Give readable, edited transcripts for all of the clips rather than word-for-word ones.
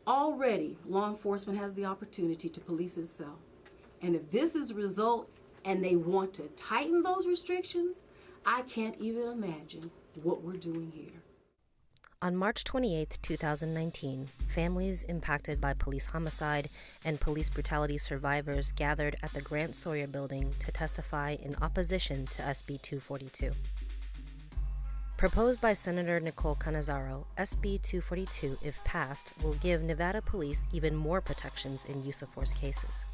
Already, law enforcement has the opportunity to police itself. And if this is the result and they want to tighten those restrictions, I can't even imagine what we're doing here. On March 28, 2019, families impacted by police homicide and police brutality survivors gathered at the Grant Sawyer Building to testify in opposition to SB 242. Proposed by Senator Nicole Cannizzaro, SB 242, if passed, will give Nevada police even more protections in use-of-force cases.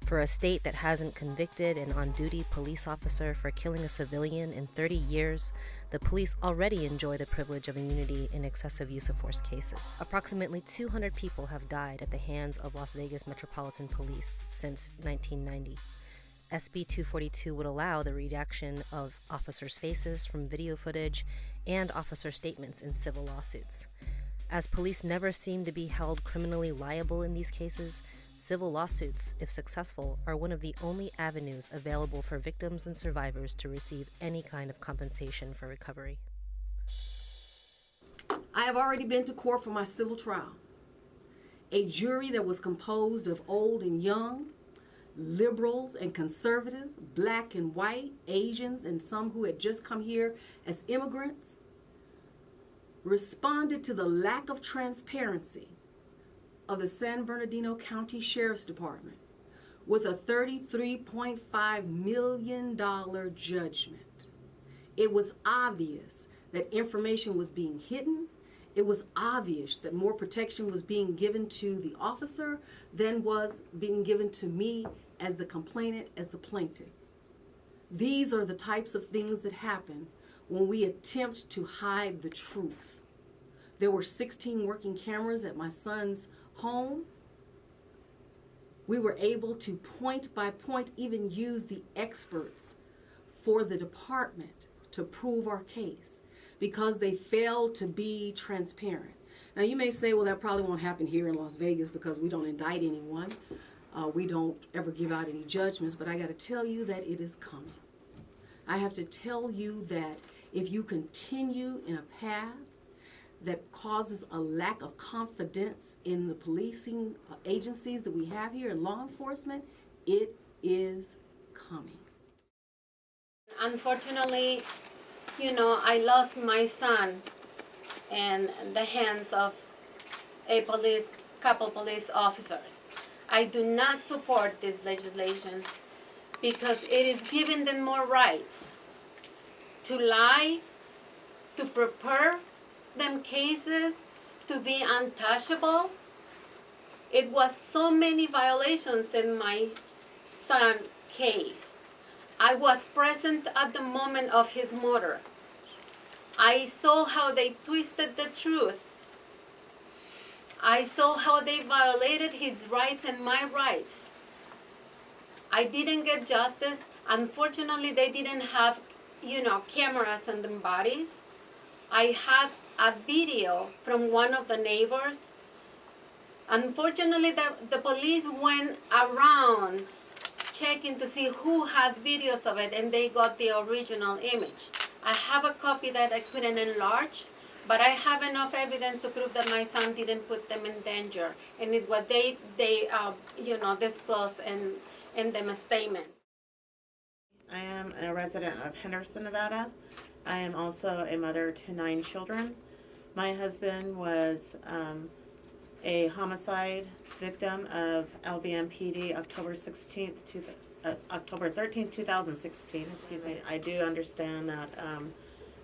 For a state that hasn't convicted an on-duty police officer for killing a civilian in 30 years, the police already enjoy the privilege of immunity in excessive use-of-force cases. Approximately 200 people have died at the hands of Las Vegas Metropolitan Police since 1990. SB 242 would allow the redaction of officers' faces from video footage and officer statements in civil lawsuits. As police never seem to be held criminally liable in these cases, civil lawsuits, if successful, are one of the only avenues available for victims and survivors to receive any kind of compensation for recovery. I have already been to court for my civil trial. A jury that was composed of old and young, liberals and conservatives, black and white, Asians, and some who had just come here as immigrants, responded to the lack of transparency of the San Bernardino County Sheriff's Department with a $33.5 million judgment. It was obvious that information was being hidden. It was obvious that more protection was being given to the officer than was being given to me as the complainant, as the plaintiff. These are the types of things that happen when we attempt to hide the truth. There were 16 working cameras at my son's home. We were able to point by point even use the experts for the department to prove our case because they failed to be transparent. Now you may say, well, that probably won't happen here in Las Vegas because we don't indict anyone. We don't ever give out any judgments, but I got to tell you that it is coming. I have to tell you that if you continue in a path that causes a lack of confidence in the policing agencies that we have here in law enforcement, it is coming. Unfortunately, I lost my son in the hands of a couple police officers. I do not support this legislation because it is giving them more rights to lie, to prepare them cases, to be untouchable. It was so many violations in my son's case. I was present at the moment of his murder. I saw how they twisted the truth. I saw how they violated his rights and my rights. I didn't get justice. Unfortunately, they didn't have, cameras on the bodies. I had a video from one of the neighbors. Unfortunately, the police went around checking to see who had videos of it, and they got the original image. I have a copy that I couldn't enlarge, but I have enough evidence to prove that my son didn't put them in danger, and it's what they disclosed in the statement. I am a resident of Henderson, Nevada. I am also a mother to 9 children. My husband was a homicide victim of LVMPD October 13th, 2016. Excuse me. I do understand that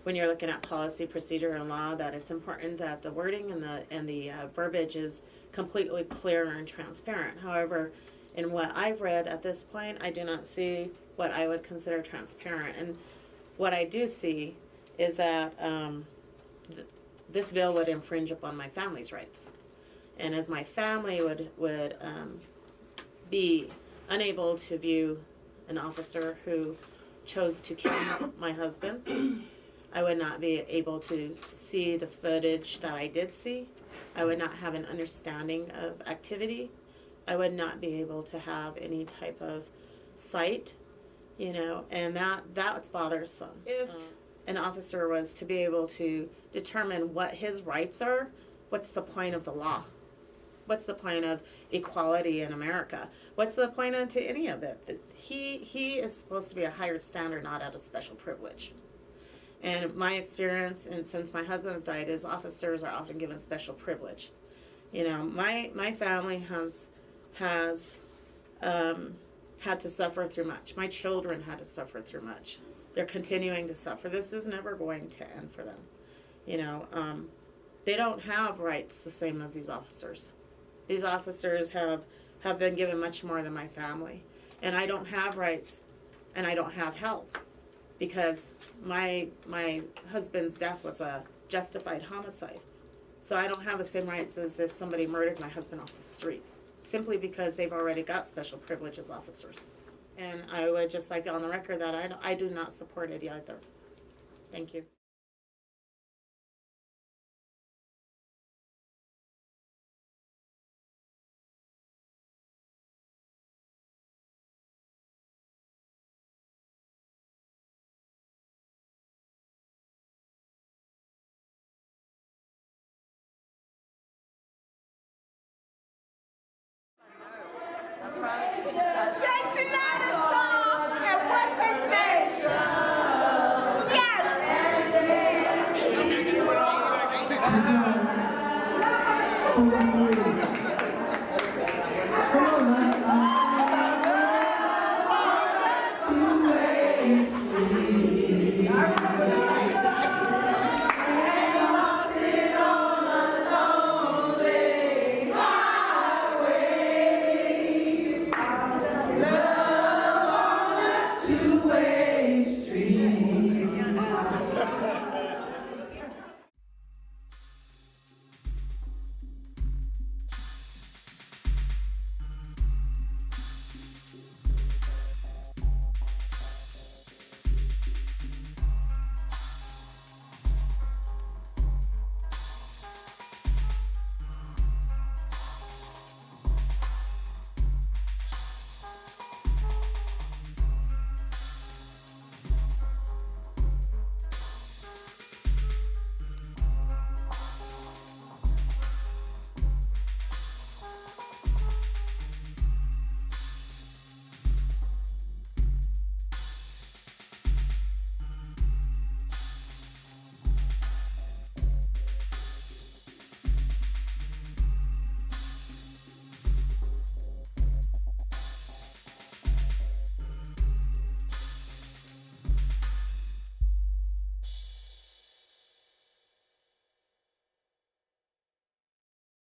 when you're looking at policy, procedure, and law, that it's important that the wording and the verbiage is completely clear and transparent. However, in what I've read at this point, I do not see what I would consider transparent. And what I do see is that this bill would infringe upon my family's rights. And as my family would be unable to view an officer who chose to kill my husband, I would not be able to see the footage that I did see. I would not have an understanding of activity. I would not be able to have any type of sight, and that's bothersome. If an officer was to be able to determine what his rights are, what's the point of the law? What's the point of equality in America? What's the point to any of it? He is supposed to be a higher standard, not at a special privilege. And my experience, and since my husband's died, is officers are often given special privilege. You know, my family has had to suffer through much. My children had to suffer through much. They're continuing to suffer. This is never going to end for them. You know, they don't have rights the same as these officers. These officers have been given much more than my family. And I don't have rights, and I don't have help, because my husband's death was a justified homicide. So I don't have the same rights as if somebody murdered my husband off the street, simply because they've already got special privilege as officers. And I would just like on the record that I do not support it either. Thank you. Yes!